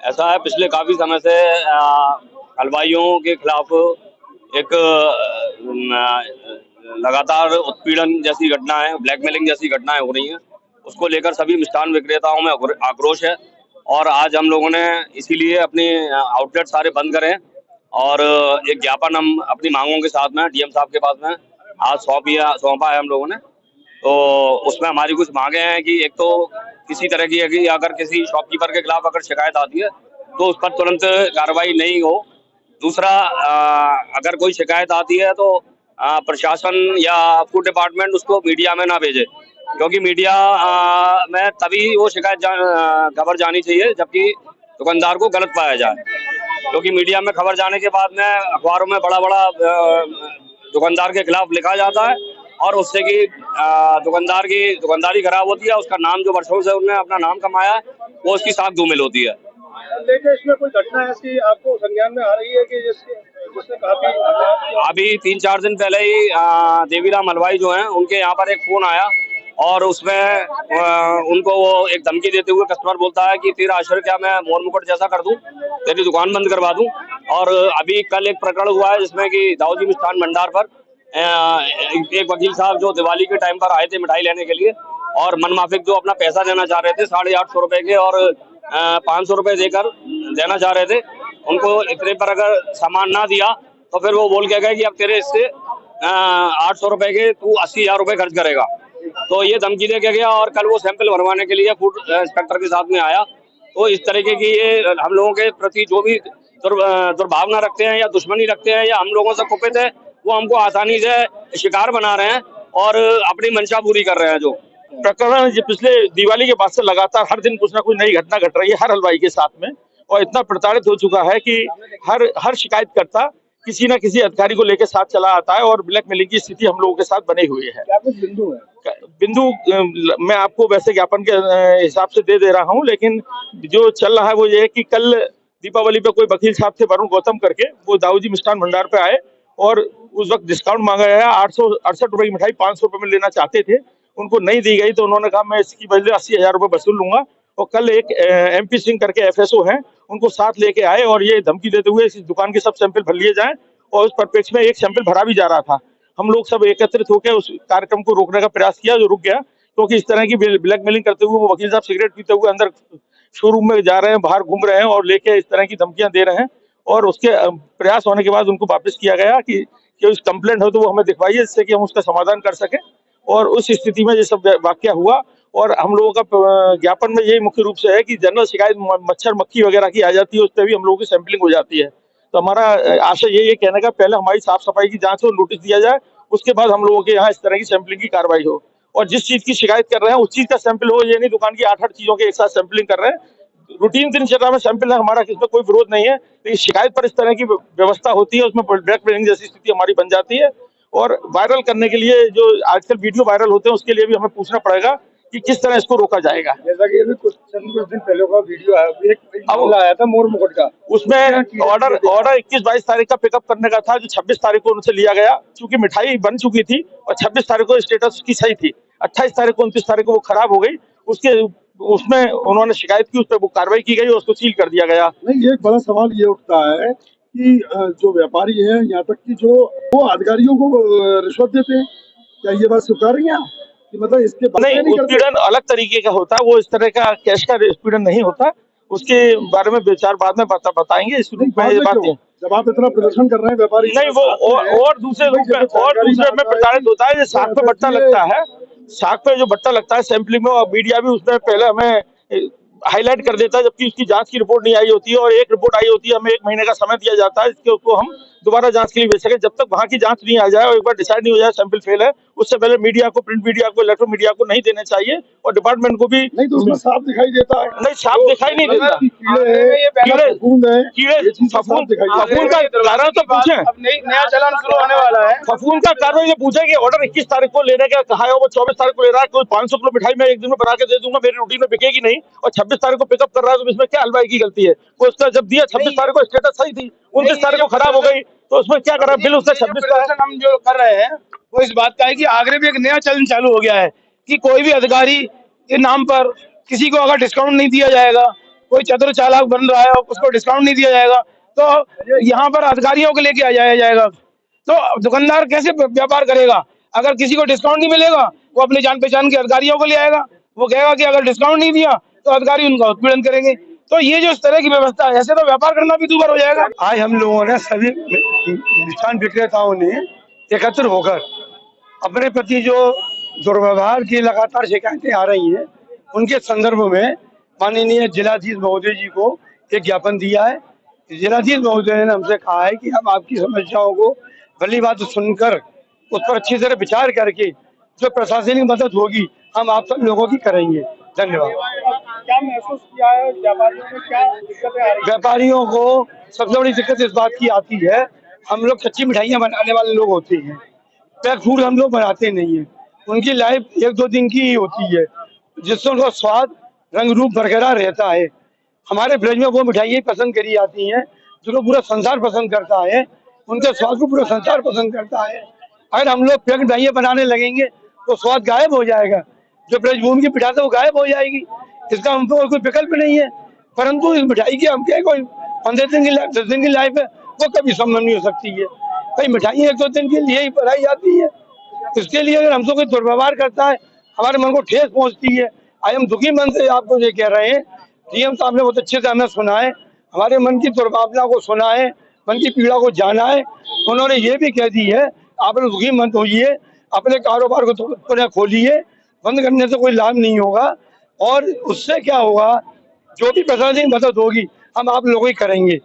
ऐसा है, पिछले काफी समय से हलवाइयों के खिलाफ एक लगातार उत्पीड़न जैसी घटनाएं, ब्लैकमेलिंग जैसी घटनाएं हो रही हैं। उसको लेकर सभी मिष्ठान विक्रेताओं में आक्रोश है और आज हम लोगों ने इसीलिए अपने आउटलेट सारे बंद करें और एक ज्ञापन हम अपनी मांगों के साथ में डीएम साहब के पास में आज सौंपा है हम लोगों ने। तो उसमें हमारी कुछ मांगे हैं कि एक तो किसी तरह की है कि अगर किसी शॉपकीपर के खिलाफ अगर शिकायत आती है तो उस पर तुरंत कार्रवाई नहीं हो। दूसरा, अगर कोई शिकायत आती है तो प्रशासन या फूड डिपार्टमेंट उसको मीडिया में ना भेजे, क्योंकि मीडिया में तभी वो शिकायत खबर जानी चाहिए जबकि दुकानदार को गलत पाया जाए, क्योंकि मीडिया में खबर जाने के बाद में अखबारों में बड़ा बड़ा दुकानदार के खिलाफ लिखा जाता है और उससे कि दुकानदार की दुकानदारी खराब होती है। उसका नाम जो वर्षों से उन्होंने अपना नाम कमाया है वो उसकी साख धूमिल होती है। लेकिन इसमें कोई घटना ऐसी आपको संज्ञान में आ रही है कि जिसने काफी अभी 3-4 दिन पहले ही देवीराम हलवाई जो हैं उनके यहाँ पर एक फोन आया और उसमें उनको वो एक धमकी देते हुए कस्टमर बोलता है कि तेरा आश्रय क्या मैं मोर मुकुट जैसा कर दूं, तेरी दुकान बंद करवा दूं। और अभी कल एक प्रकरण हुआ है जिसमें कि दाऊजी मिष्ठान भंडार पर एक वकील साहब जो दिवाली के टाइम पर आए थे मिठाई लेने के लिए और मनमाफिक जो अपना पैसा देना चाह रहे थे 850 रुपए के और 500 रुपए देकर देना चाह रहे थे, उनको इतने पर अगर सामान ना दिया तो फिर वो बोल के गए कि अब तेरे इससे 800 रुपए के तू 80,000 रुपए खर्च करेगा। तो ये धमकी दे के गया और कल वो सैंपल भरवाने के लिए फूड इंस्पेक्टर के साथ में आया। तो इस तरीके की ये हम लोगों के प्रति जो भी दुर्भावना रखते हैं या दुश्मनी रखते हैं या हम लोगों से कुपित है, वो हमको आसानी से शिकार बना रहे हैं और अपनी मंशा पूरी कर रहे हैं। जो प्रकरण पिछले दिवाली के बाद से लगातार हर दिन कुछ ना कुछ नई घटना घट रही है हर हलवाई के साथ में, और इतना प्रताड़ित हो चुका है कि हर शिकायतकर्ता किसी न किसी अधिकारी को लेकर साथ चला आता है और ब्लैकमेलिंग की स्थिति हम लोगों के साथ बनी हुई है। क्या कुछ बिंदु है? बिंदु मैं आपको वैसे ज्ञापन के हिसाब से दे रहा हूं, लेकिन जो चल रहा है वो ये है कि कल दीपावली पे कोई वकील साहब थे वरुण गौतम करके, वो दाऊजी मिष्ठान भंडार पे आए और उस वक्त डिस्काउंट मांगा गया 868 रुपए की मिठाई 500 रुपए में लेना चाहते थे, उनको नहीं दी गई तो उन्होंने कहा मैं इसकी बदले 80,000 रुपए वसूल लूंगा। और कल एक MP सिंह करके FSO हैं, उनको साथ लेके आए और ये धमकी देते हुए इस दुकान के सब सैंपल भर लिए जाएं, और उस परिप्रेक्ष्य में एक सैंपल भरा भी जा रहा था। हम लोग सब एकत्रित होकर उस कार्यक्रम को रोकने का प्रयास किया जो रुक गया, क्योंकि इस तरह की ब्लैकमेलिंग करते हुए वो वकील साहब सिगरेट पीते हुए अंदर शोरूम में जा रहे हैं, बाहर घूम रहे हैं और लेके इस तरह की धमकियां दे रहे हैं। और उसके प्रयास होने के बाद उनको वापस किया गया कि उस कंप्लेंट हो तो वो हमें दिखवाइए, जिससे कि हम उसका समाधान कर सकें। और उस स्थिति में ये सब वाकया हुआ और हम लोगों का ज्ञापन में यही मुख्य रूप से है कि जनरल शिकायत मच्छर मक्खी वगैरह की आ जाती है, उस पर भी हम लोगों की सैंपलिंग हो जाती है। तो हमारा आशय यही है कहने का, पहले हमारी साफ सफाई की जांच हो, नोटिस दिया जाए, उसके बाद हम लोगों के यहाँ इस तरह की सैंपलिंग की कार्रवाई हो। और जिस चीज की शिकायत कर रहे हैं उस चीज का सैंपल हो, ये नहीं दुकान की 8-8 चीजों के एक साथ सैंपलिंग कर रहे हैं। रूटीन दिनचर्या में सैंपल है, हमारा इसमें कोई विरोध नहीं है, तो इस शिकायत पर इस तरह की व्यवस्था होती है, उसमें ब्लैकमेलिंग जैसी स्थिति हमारी बन जाती है। और वायरल करने के लिए जो आजकल वीडियो वायरल होते हैं उसके लिए भी हमें पूछना पड़ेगा कि किस तरह इसको रोका जाएगा। जैसा कि अभी कुछ दिन पहले का वीडियो है, एक मामला आया था मोर मुकुट का, उसमें ऑर्डर 21-22 तारीख का पिकअप करने का था, जो 26 तारीख को उनसे लिया गया, क्योंकि मिठाई बन चुकी थी और 26 तारीख को स्टेटस उसकी सही थी। 28 तारीख को 29 तारीख को वो खराब हो गई, उसमें उन्होंने शिकायत की, उस पर वो कार्रवाई की गई और उसको सील कर दिया गया। नहीं, एक बड़ा सवाल ये उठता है कि जो व्यापारी है, यहाँ तक कि जो वो अधिकारियों को रिश्वत देते हैं, क्या ये बात स्वीकार रही है कि मतलब इसके नहीं, उत्पीड़न अलग तरीके का होता है, वो इस तरह का कैश का उत्पीड़न नहीं होता, उसके बारे में विचार बाद में बताएंगे। इस रूप में बातें जब आप इतना प्रदर्शन कर रहे हैं व्यापारी नहीं, वो और दूसरे रूप में प्रताड़ित होता है। साख पे बट्टा लगता है, साख पे जो बट्टा लगता है सैंपलिंग में, और मीडिया भी उसमें पहले हमें हाईलाइट कर देता है, जबकि उसकी जांच की रिपोर्ट नहीं आई होती है और एक रिपोर्ट आई होती है, हमें 1 महीने का समय दिया जाता है इसके, उसको हम दोबारा जांच के लिए भेज सके। जब तक वहां की जांच नहीं आ जाए और एक बार डिसाइड नहीं हो जाए सैंपल फेल है, उससे पहले मीडिया को, प्रिंट मीडिया को, इलेक्ट्रॉनिक मीडिया को नहीं देने चाहिए और डिपार्टमेंट को भी नहीं। तो उसमें साफ दिखाई देता है, नहीं साफ दिखाई नहीं देता, फफूंद का कारण तो पूछे, नया चलन शुरू होने वाला है। फफूंद का कारण ये पूछे कि ऑर्डर 21 तारीख को लेने का कहा है, वो 24 तारीख को ले रहा है, कोई 500 किलो मिठाई मैं एक दिन में बना के दे दूंगा, मेरी रूटीन में बिकेगी नहीं, और 26 तारीख को पिकअप कर रहा है, तो इसमें क्या हलवाई की गलती है? वो उसका जब दिया 26 तारीख को स्टेटस सही थी, 29 तारीख को खराब हो गई, तो उसमें क्या करा? बिल उसका 26 का हम जो कर रहे हैं वो इस बात का है कि आगरे में एक नया चलन चालू हो गया है कि कोई भी अधिकारी के नाम पर किसी को अगर डिस्काउंट नहीं दिया जाएगा, कोई चतुर चालाक बन रहा है और उसको डिस्काउंट नहीं दिया जाएगा, तो यहाँ पर अधिकारियों को लेके आ जाया जाएगा। तो दुकानदार कैसे व्यापार करेगा? अगर किसी को डिस्काउंट नहीं मिलेगा, वो अपने जान पहचान के अधिकारियों को ले आएगा, वो कहेगा कि अगर डिस्काउंट नहीं दिया तो अधिकारी उनका उत्पीड़न करेंगे। तो ये जो इस तरह की व्यवस्था है, ऐसे तो व्यापार करना भी दूभर हो जाएगा। आज हम लोगों ने सभी मिष्ठान विक्रेताओं ने एकत्र होकर अपने प्रति जो दुर्व्यवहार की लगातार शिकायतें आ रही हैं, उनके संदर्भ में माननीय जिलाधीश महोदय जी को एक ज्ञापन दिया है। जिलाधीश महोदय ने हमसे कहा है कि हम आपकी समस्याओं को भली बात सुनकर उस पर अच्छी तरह विचार करके जो प्रशासनिक मदद होगी हम आप सब लोगों की करेंगे। धन्यवाद। क्या महसूस किया है व्यापारियों में, क्या दिक्कतें आ रही हैं? व्यापारियों को सबसे बड़ी दिक्कत इस बात की आती है, हम लोग कच्ची मिठाइयाँ बनाने वाले लोग होते हैं, पैक फूड हम लोग बनाते नहीं है। उनकी लाइफ 1-2 दिन की ही होती है, जिससे उनका स्वाद रंग रूप बरकरार रहता है। हमारे ब्रज में वो मिठाइयाँ पसंद करी जाती हैं जिनको पूरा संसार पसंद करता है, उनके स्वाद को पूरा संसार पसंद करता है। अगर हम लोग पैक मिठाइयाँ बनाने लगेंगे तो स्वाद गायब हो जाएगा, जो ब्रजभूमि की मिठाई है वो गायब हो जाएगी। इसका हम तो कोई विकल्प नहीं है। परंतु इस मिठाई की हम क्या कोई 15 दिन की 10 दिन की लाइफ है, वो कभी संभव नहीं हो सकती है। भाई मिठाइयाँ 1-2 दिन के लिए ही बनाई जाती है। इसके लिए अगर हमसे कोई दुर्व्यवहार करता है, हमारे मन को ठेस पहुंचती है। आज हम दुखी मन से आपको ये कह रहे हैं, डीएम साहब ने बहुत अच्छे से हमें सुना है, हमारे मन की दुर्भावना को सुना है, मन की पीड़ा को जाना है। उन्होंने ये भी कह दी है, आप लोग दुखी मत होइए, अपने कारोबार को पुनः खोलिए, बंद करने से कोई लाभ नहीं होगा। और उससे क्या होगा, जो भी प्रशासनिक मदद होगी हम आप लोगों ही करेंगे।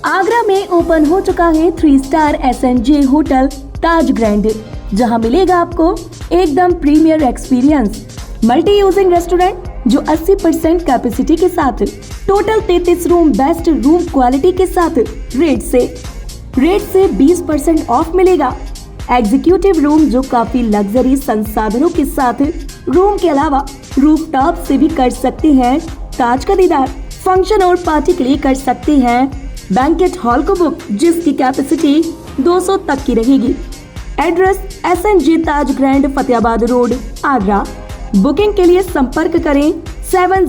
आगरा में ओपन हो चुका है 3 star SNJ hotel Taj grand, जहां मिलेगा आपको एकदम premier experience. Multi using restaurant जो 80% कैपेसिटी के साथ, total 33 room best room quality के साथ रेट से 20% ऑफ मिलेगा। एग्जीक्यूटिव रूम जो काफी लग्जरी संसाधनों के साथ, रूम के अलावा रूफटॉप से भी कर सकते हैं ताज का दीदार। फंक्शन और पार्टी के लिए कर सकते हैं बैंकेट हॉल को बुक, जिसकी कैपेसिटी 200 तक की रहेगी। Address SNJ Taj Grand, Fatehabad road, Agra. Booking के लिए संपर्क करें 70